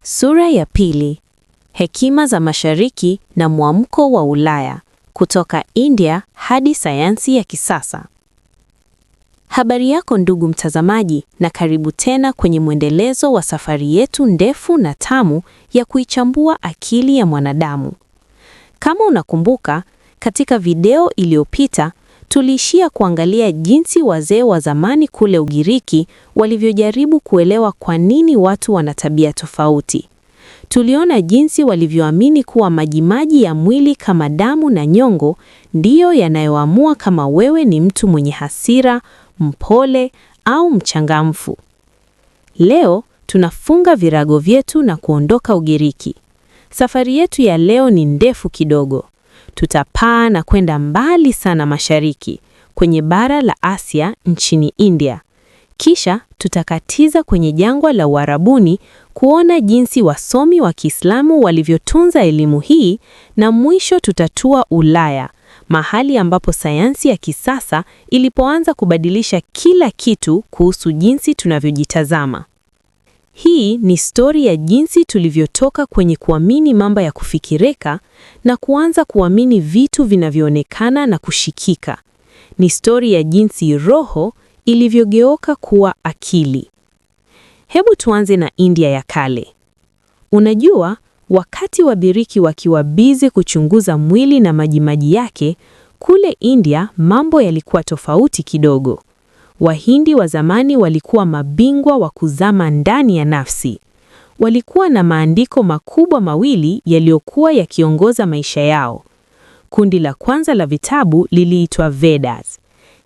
Sura ya pili. Hekima za Mashariki na mwamko wa Ulaya, kutoka India hadi sayansi ya kisasa. Habari yako ndugu mtazamaji, na karibu tena kwenye mwendelezo wa safari yetu ndefu na tamu ya kuichambua akili ya mwanadamu. Kama unakumbuka, katika video iliyopita tuliishia kuangalia jinsi wazee wa zamani kule Ugiriki walivyojaribu kuelewa kwa nini watu wana tabia tofauti. Tuliona jinsi walivyoamini kuwa majimaji ya mwili kama damu na nyongo ndiyo yanayoamua kama wewe ni mtu mwenye hasira, mpole au mchangamfu. Leo tunafunga virago vyetu na kuondoka Ugiriki. Safari yetu ya leo ni ndefu kidogo. Tutapaa na kwenda mbali sana mashariki, kwenye bara la Asia nchini India. Kisha tutakatiza kwenye jangwa la Uarabuni kuona jinsi wasomi wa Kiislamu walivyotunza elimu hii, na mwisho tutatua Ulaya, mahali ambapo sayansi ya kisasa ilipoanza kubadilisha kila kitu kuhusu jinsi tunavyojitazama. Hii ni stori ya jinsi tulivyotoka kwenye kuamini mambo ya kufikirika na kuanza kuamini vitu vinavyoonekana na kushikika. Ni stori ya jinsi roho ilivyogeuka kuwa akili. Hebu tuanze na India ya kale. Unajua, wakati Wagiriki wakiwa bizi kuchunguza mwili na majimaji yake, kule India mambo yalikuwa tofauti kidogo. Wahindi wa zamani walikuwa mabingwa wa kuzama ndani ya nafsi. Walikuwa na maandiko makubwa mawili yaliyokuwa yakiongoza maisha yao. Kundi la kwanza la vitabu liliitwa Vedas.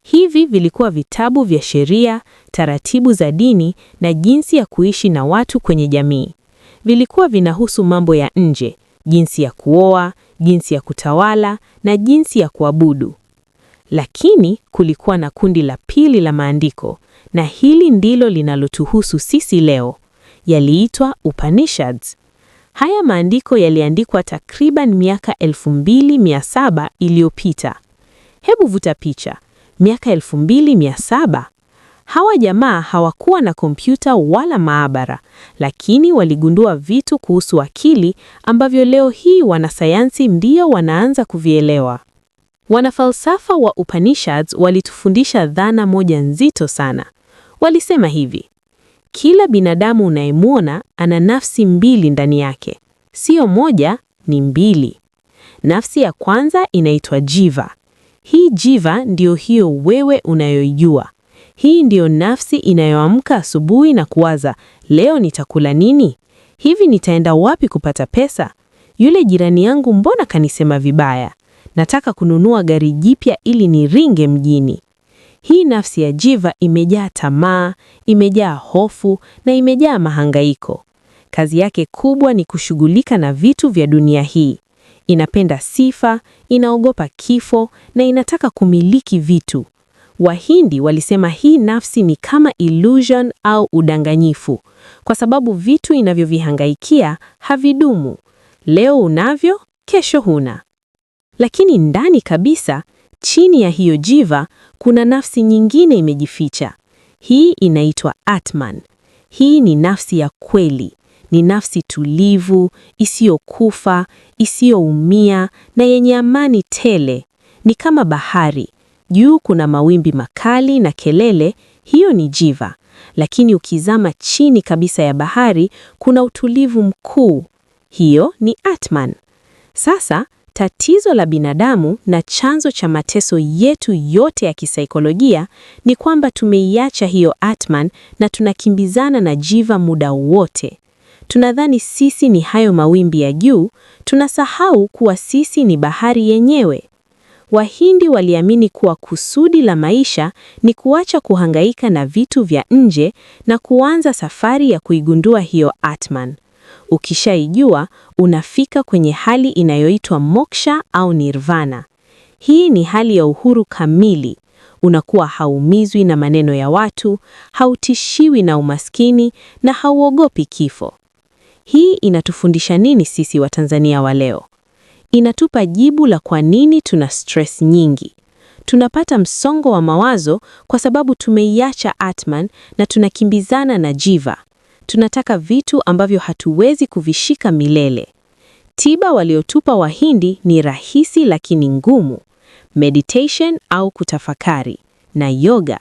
Hivi vilikuwa vitabu vya sheria, taratibu za dini na jinsi ya kuishi na watu kwenye jamii. Vilikuwa vinahusu mambo ya nje, jinsi ya kuoa, jinsi ya kutawala na jinsi ya kuabudu. Lakini kulikuwa na kundi la pili la maandiko, na hili ndilo linalotuhusu sisi leo. Yaliitwa Upanishads. Haya maandiko yaliandikwa takriban miaka 2700 iliyopita. Hebu vuta picha, miaka 2700. Hawa jamaa hawakuwa na kompyuta wala maabara, lakini waligundua vitu kuhusu akili ambavyo leo hii wanasayansi ndio wanaanza kuvielewa. Wanafalsafa wa Upanishads walitufundisha dhana moja nzito sana. Walisema hivi: kila binadamu unayemwona ana nafsi mbili ndani yake. Sio moja, ni mbili. Nafsi ya kwanza inaitwa jiva. Hii jiva ndio hiyo wewe unayoijua. Hii ndio nafsi inayoamka asubuhi na kuwaza, leo nitakula nini? Hivi nitaenda wapi kupata pesa? Yule jirani yangu mbona kanisema vibaya? Nataka kununua gari jipya ili niringe mjini. Hii nafsi ya jiva imejaa tamaa, imejaa hofu na imejaa mahangaiko. Kazi yake kubwa ni kushughulika na vitu vya dunia hii. Inapenda sifa, inaogopa kifo na inataka kumiliki vitu. Wahindi walisema hii nafsi ni kama illusion au udanganyifu, kwa sababu vitu inavyovihangaikia havidumu. Leo unavyo, kesho huna. Lakini ndani kabisa, chini ya hiyo jiva, kuna nafsi nyingine imejificha. Hii inaitwa Atman. Hii ni nafsi ya kweli. Ni nafsi tulivu, isiyokufa, isiyoumia na yenye amani tele. Ni kama bahari. Juu kuna mawimbi makali na kelele, hiyo ni jiva. Lakini ukizama chini kabisa ya bahari, kuna utulivu mkuu. Hiyo ni Atman. Sasa, tatizo la binadamu na chanzo cha mateso yetu yote ya kisaikolojia ni kwamba tumeiacha hiyo Atman na tunakimbizana na jiva muda wote. Tunadhani sisi ni hayo mawimbi ya juu, tunasahau kuwa sisi ni bahari yenyewe. Wahindi waliamini kuwa kusudi la maisha ni kuacha kuhangaika na vitu vya nje na kuanza safari ya kuigundua hiyo Atman. Ukishaijua, unafika kwenye hali inayoitwa moksha au nirvana. Hii ni hali ya uhuru kamili. Unakuwa haumizwi na maneno ya watu, hautishiwi na umaskini na hauogopi kifo. Hii inatufundisha nini sisi wa Tanzania wa leo? Inatupa jibu la kwa nini tuna stress nyingi. Tunapata msongo wa mawazo kwa sababu tumeiacha Atman na tunakimbizana na jiva. Tunataka vitu ambavyo hatuwezi kuvishika milele. Tiba waliotupa Wahindi ni rahisi lakini ngumu: meditation au kutafakari, na yoga.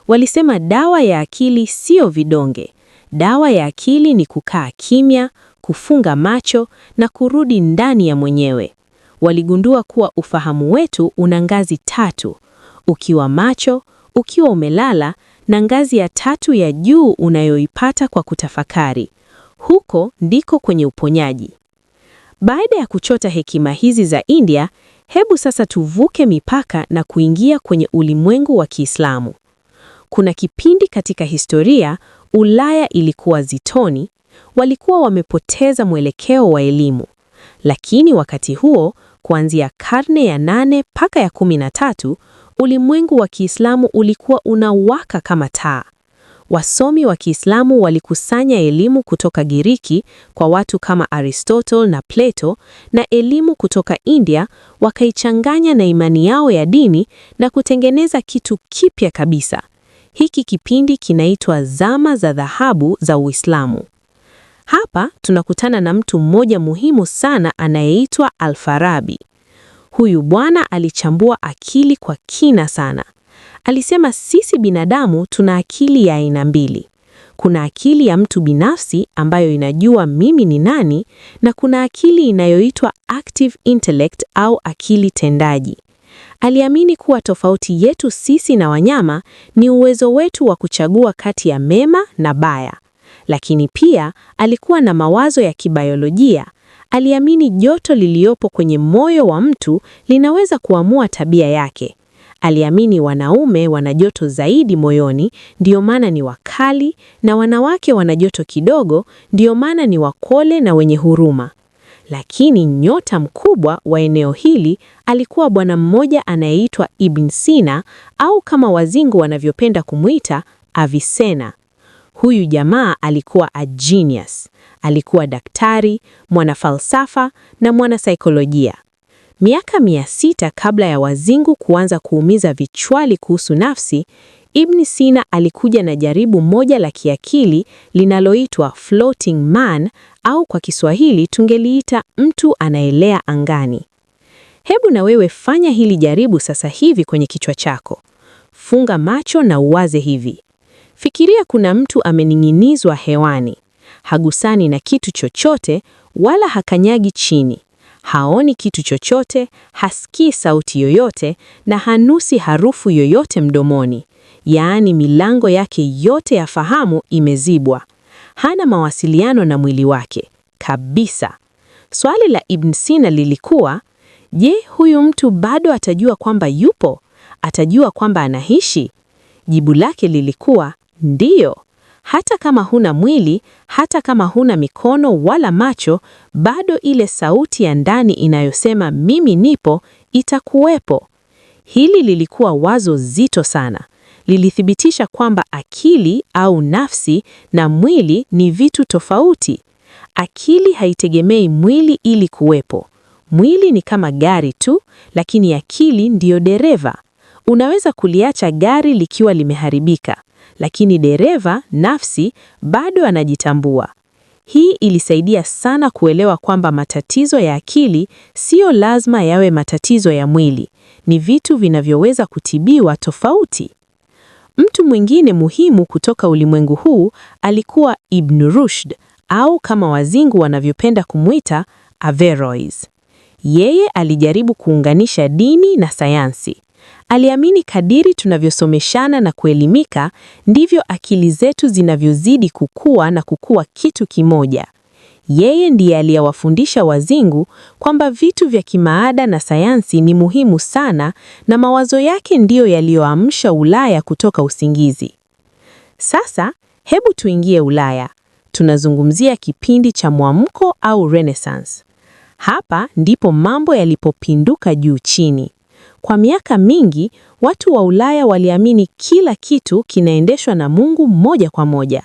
Walisema dawa ya akili sio vidonge. Dawa ya akili ni kukaa kimya, kufunga macho na kurudi ndani ya mwenyewe. Waligundua kuwa ufahamu wetu una ngazi 3: ukiwa macho, ukiwa umelala, na ngazi ya 3 ya juu unayoipata kwa kutafakari. Huko ndiko kwenye uponyaji. Baada ya kuchota hekima hizi za India, hebu sasa tuvuke mipaka na kuingia kwenye ulimwengu wa Kiislamu. Kuna kipindi katika historia Ulaya ilikuwa zitoni, walikuwa wamepoteza mwelekeo wa elimu. Lakini wakati huo, kuanzia karne ya 8 mpaka ya 13, ulimwengu wa Kiislamu ulikuwa unawaka kama taa. Wasomi wa Kiislamu walikusanya elimu kutoka Giriki kwa watu kama Aristotle na Plato, na elimu kutoka India wakaichanganya na imani yao ya dini na kutengeneza kitu kipya kabisa. Hiki kipindi kinaitwa Zama za Dhahabu za Uislamu. Hapa tunakutana na mtu mmoja muhimu sana anayeitwa Al-Farabi. Huyu bwana alichambua akili kwa kina sana. Alisema sisi binadamu tuna akili ya aina mbili. Kuna akili ya mtu binafsi ambayo inajua mimi ni nani, na kuna akili inayoitwa active intellect au akili tendaji. Aliamini kuwa tofauti yetu sisi na wanyama ni uwezo wetu wa kuchagua kati ya mema na baya. Lakini pia alikuwa na mawazo ya kibiolojia. Aliamini joto liliopo kwenye moyo wa mtu linaweza kuamua tabia yake. Aliamini wanaume wana joto zaidi moyoni, ndio maana ni wakali, na wanawake wana joto kidogo, ndio maana ni wakole na wenye huruma. Lakini nyota mkubwa wa eneo hili alikuwa bwana mmoja anayeitwa Ibn Sina, au kama wazungu wanavyopenda kumuita, Avicenna. Huyu jamaa alikuwa a genius. Alikuwa daktari, mwanafalsafa na mwanasaikolojia. Miaka 600 kabla ya wazungu kuanza kuumiza vichwali kuhusu nafsi, Ibn Sina alikuja na jaribu moja la kiakili linaloitwa floating man, au kwa Kiswahili tungeliita mtu anaelea angani. Hebu na wewe fanya hili jaribu sasa hivi kwenye kichwa chako. Funga macho na uwaze hivi. Fikiria kuna mtu amening'inizwa hewani. Hagusani na kitu chochote wala hakanyagi chini. Haoni kitu chochote, hasikii sauti yoyote na hanusi harufu yoyote mdomoni. Yaani milango yake yote ya fahamu imezibwa. Hana mawasiliano na mwili wake kabisa. Swali la Ibn Sina lilikuwa, je, huyu mtu bado atajua kwamba yupo? Atajua kwamba anaishi? Jibu lake lilikuwa ndiyo. Hata kama huna mwili, hata kama huna mikono wala macho, bado ile sauti ya ndani inayosema mimi nipo itakuwepo. Hili lilikuwa wazo zito sana. Lilithibitisha kwamba akili au nafsi na mwili ni vitu tofauti. Akili haitegemei mwili ili kuwepo. Mwili ni kama gari tu, lakini akili ndiyo dereva. Unaweza kuliacha gari likiwa limeharibika, lakini dereva, nafsi, bado anajitambua. Hii ilisaidia sana kuelewa kwamba matatizo ya akili sio lazima yawe matatizo ya mwili. Ni vitu vinavyoweza kutibiwa tofauti. Mtu mwingine muhimu kutoka ulimwengu huu alikuwa Ibn Rushd, au kama wazungu wanavyopenda kumuita Averroes. Yeye alijaribu kuunganisha dini na sayansi. Aliamini kadiri tunavyosomeshana na kuelimika, ndivyo akili zetu zinavyozidi kukua na kukua kitu kimoja. Yeye ndiye aliyewafundisha wazungu kwamba vitu vya kimaada na sayansi ni muhimu sana, na mawazo yake ndiyo yaliyoamsha Ulaya kutoka usingizi. Sasa, hebu tuingie Ulaya. Tunazungumzia kipindi cha mwamko au Renaissance. Hapa ndipo mambo yalipopinduka juu chini. Kwa miaka mingi, watu wa Ulaya waliamini kila kitu kinaendeshwa na Mungu moja kwa moja.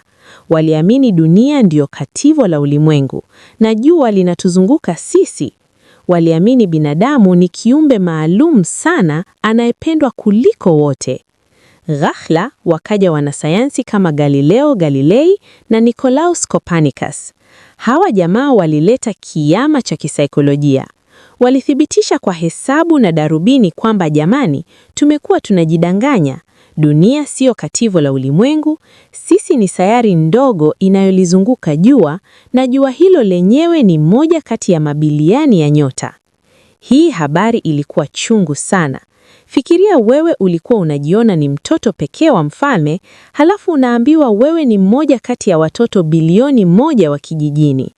Waliamini dunia ndiyo kativo la ulimwengu na jua linatuzunguka sisi. Waliamini binadamu ni kiumbe maalum sana anayependwa kuliko wote. Ghafla wakaja wanasayansi kama Galileo Galilei na Nicolaus Copernicus. Hawa jamaa walileta kiama cha kisaikolojia. Walithibitisha kwa hesabu na darubini kwamba jamani, tumekuwa tunajidanganya. Dunia sio kativo la ulimwengu, sisi ni sayari ndogo inayolizunguka jua, na jua hilo lenyewe ni moja kati ya mabiliani ya nyota. Hii habari ilikuwa chungu sana. Fikiria wewe ulikuwa unajiona ni mtoto pekee wa mfalme, halafu unaambiwa wewe ni mmoja kati ya watoto bilioni 1 wa kijijini.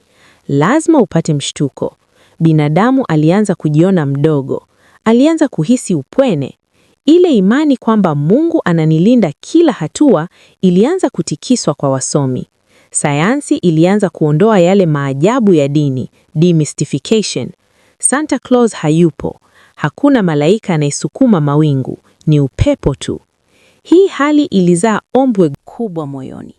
Lazima upate mshtuko. Binadamu alianza kujiona mdogo. Alianza kuhisi upweke. Ile imani kwamba Mungu ananilinda kila hatua ilianza kutikiswa kwa wasomi. Sayansi ilianza kuondoa yale maajabu ya dini, demystification. Santa Claus hayupo. Hakuna malaika anayesukuma mawingu, ni upepo tu. Hii hali ilizaa ombwe kubwa moyoni.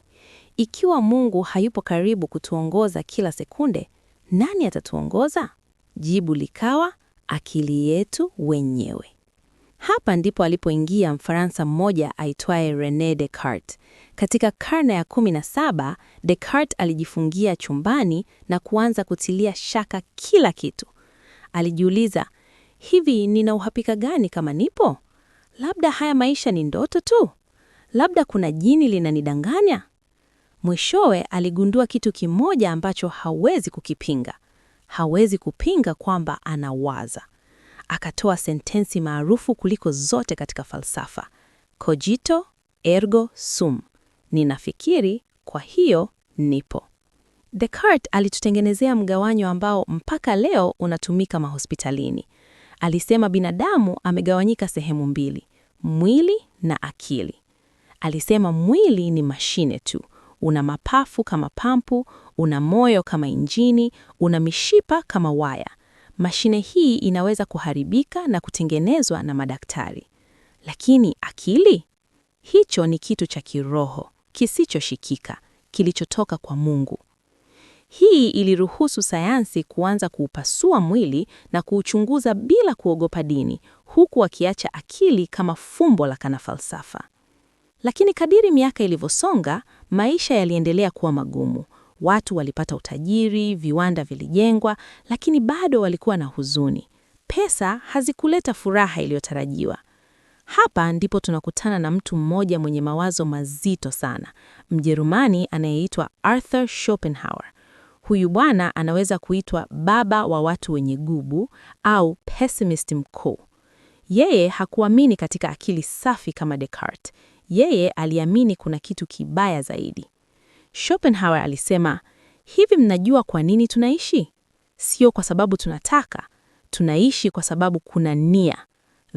Ikiwa Mungu hayupo karibu kutuongoza kila sekunde, nani atatuongoza? Jibu likawa akili yetu wenyewe. Hapa ndipo alipoingia Mfaransa mmoja aitwaye René Descartes. Katika karne ya 17, Descartes alijifungia chumbani na kuanza kutilia shaka kila kitu. Alijiuliza, hivi nina uhakika gani kama nipo? Labda haya maisha ni ndoto tu? Labda kuna jini linanidanganya? Mwishowe aligundua kitu kimoja ambacho hawezi kukipinga. Hawezi kupinga kwamba anawaza. Akatoa sentensi maarufu kuliko zote katika falsafa. Cogito ergo sum. Ninafikiri, kwa hiyo nipo. Descartes alitutengenezea mgawanyo ambao mpaka leo unatumika mahospitalini. Alisema binadamu amegawanyika sehemu mbili, mwili na akili. Alisema mwili ni mashine tu. Una mapafu kama pampu, una moyo kama injini, una mishipa kama waya. Mashine hii inaweza kuharibika na kutengenezwa na madaktari. Lakini akili? Hicho ni kitu cha kiroho, kisichoshikika, kilichotoka kwa Mungu. Hii iliruhusu sayansi kuanza kuupasua mwili na kuuchunguza bila kuogopa dini, huku akiacha akili kama fumbo la kanafalsafa. Lakini kadiri miaka ilivyosonga, maisha yaliendelea kuwa magumu. Watu walipata utajiri, viwanda vilijengwa, lakini bado walikuwa na huzuni. Pesa hazikuleta furaha iliyotarajiwa. Hapa ndipo tunakutana na mtu mmoja mwenye mawazo mazito sana, Mjerumani anayeitwa Arthur Schopenhauer. Huyu bwana anaweza kuitwa baba wa watu wenye gubu au pessimist mkuu. Yeye hakuamini katika akili safi kama Descartes. Yeye aliamini kuna kitu kibaya zaidi. Schopenhauer alisema, hivi mnajua kwa nini tunaishi? Sio kwa sababu tunataka. Tunaishi kwa sababu kuna nia.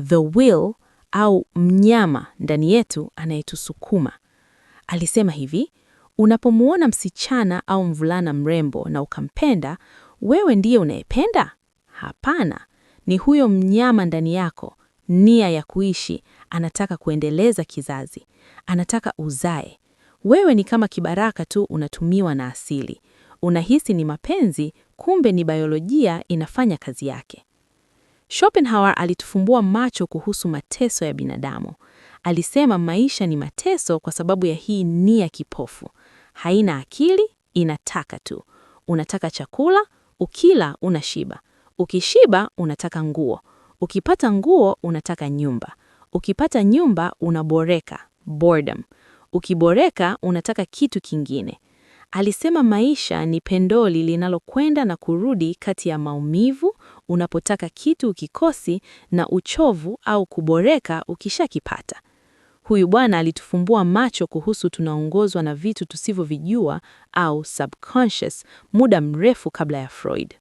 The will au mnyama ndani yetu anayetusukuma. Alisema hivi, unapomuona msichana au mvulana mrembo na ukampenda, wewe ndiye unayependa? Hapana, ni huyo mnyama ndani yako, nia ya kuishi, anataka kuendeleza kizazi, anataka uzae. Wewe ni kama kibaraka tu unatumiwa na asili. Unahisi ni mapenzi, kumbe ni biolojia inafanya kazi yake. Schopenhauer alitufumbua macho kuhusu mateso ya binadamu. Alisema maisha ni mateso kwa sababu ya hii nia kipofu. Haina akili, inataka tu. Unataka chakula, ukila unashiba. Ukishiba unataka nguo. Ukipata nguo unataka nyumba. Ukipata nyumba unaboreka, boredom. Ukiboreka unataka kitu kingine. Alisema maisha ni pendoli linalokwenda na kurudi kati ya maumivu, unapotaka kitu ukikosi, na uchovu au kuboreka ukishakipata. Huyu bwana alitufumbua macho kuhusu tunaongozwa na vitu tusivyovijua au subconscious muda mrefu kabla ya Freud.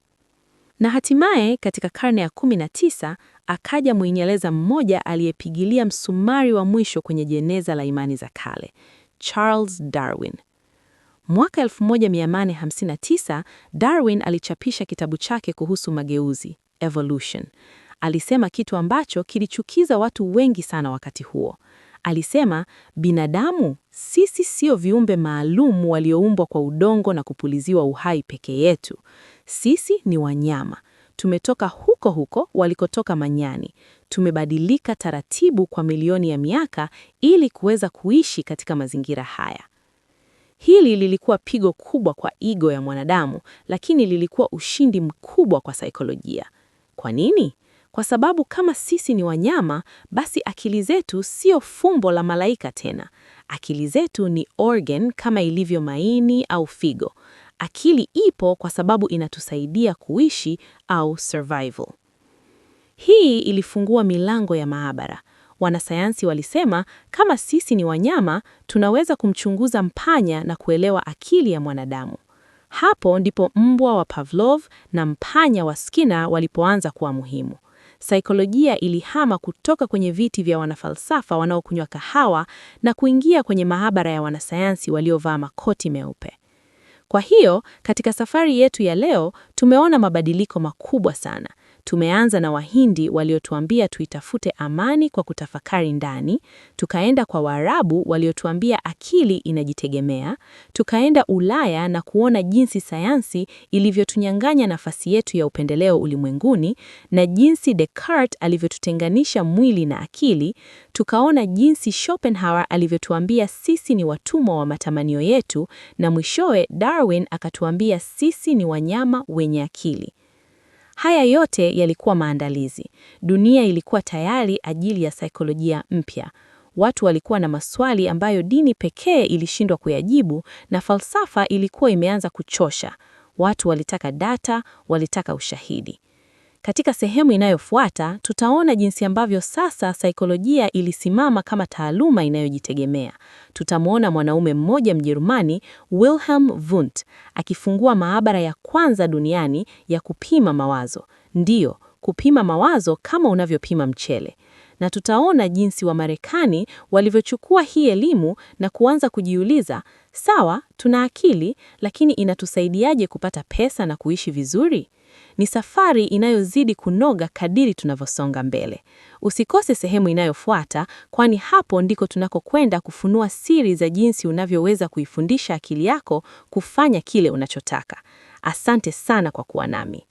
Na hatimaye katika karne ya 19 akaja Mwingereza mmoja aliyepigilia msumari wa mwisho kwenye jeneza la imani za kale, Charles Darwin. Mwaka 1859 Darwin alichapisha kitabu chake kuhusu mageuzi, Evolution. Alisema kitu ambacho kilichukiza watu wengi sana wakati huo. Alisema, binadamu, sisi sio viumbe maalum walioumbwa kwa udongo na kupuliziwa uhai peke yetu. Sisi ni wanyama. tumetoka huko huko walikotoka manyani. Tumebadilika taratibu kwa milioni ya miaka ili kuweza kuishi katika mazingira haya. Hili lilikuwa pigo kubwa kwa ego ya mwanadamu, lakini lilikuwa ushindi mkubwa kwa saikolojia. Kwa nini? Kwa sababu kama sisi ni wanyama, basi akili zetu sio fumbo la malaika tena. Akili zetu ni organ kama ilivyo maini au figo. Akili ipo kwa sababu inatusaidia kuishi au survival. Hii ilifungua milango ya maabara. Wanasayansi walisema kama sisi ni wanyama, tunaweza kumchunguza mpanya na kuelewa akili ya mwanadamu. Hapo ndipo mbwa wa Pavlov na mpanya wa Skinner walipoanza kuwa muhimu. Saikolojia ilihama kutoka kwenye viti vya wanafalsafa wanaokunywa kahawa na kuingia kwenye maabara ya wanasayansi waliovaa makoti meupe. Kwa hiyo, katika safari yetu ya leo, tumeona mabadiliko makubwa sana. Tumeanza na Wahindi waliotuambia tuitafute amani kwa kutafakari ndani, tukaenda kwa Waarabu waliotuambia akili inajitegemea, tukaenda Ulaya na kuona jinsi sayansi ilivyotunyang'anya nafasi yetu ya upendeleo ulimwenguni, na jinsi Descartes alivyotutenganisha mwili na akili, tukaona jinsi Schopenhauer alivyotuambia sisi ni watumwa wa matamanio yetu, na mwishowe Darwin akatuambia sisi ni wanyama wenye akili. Haya yote yalikuwa maandalizi. Dunia ilikuwa tayari ajili ya saikolojia mpya. Watu walikuwa na maswali ambayo dini pekee ilishindwa kuyajibu, na falsafa ilikuwa imeanza kuchosha. Watu walitaka data, walitaka ushahidi. Katika sehemu inayofuata, tutaona jinsi ambavyo sasa saikolojia ilisimama kama taaluma inayojitegemea. Tutamwona mwanaume mmoja Mjerumani, Wilhelm Wundt, akifungua maabara ya kwanza duniani ya kupima mawazo. Ndiyo, kupima mawazo kama unavyopima mchele. Na tutaona jinsi Wamarekani walivyochukua hii elimu na kuanza kujiuliza, sawa, tuna akili, lakini inatusaidiaje kupata pesa na kuishi vizuri? Ni safari inayozidi kunoga kadiri tunavyosonga mbele. Usikose sehemu inayofuata, kwani hapo ndiko tunakokwenda kufunua siri za jinsi unavyoweza kuifundisha akili yako kufanya kile unachotaka. Asante sana kwa kuwa nami.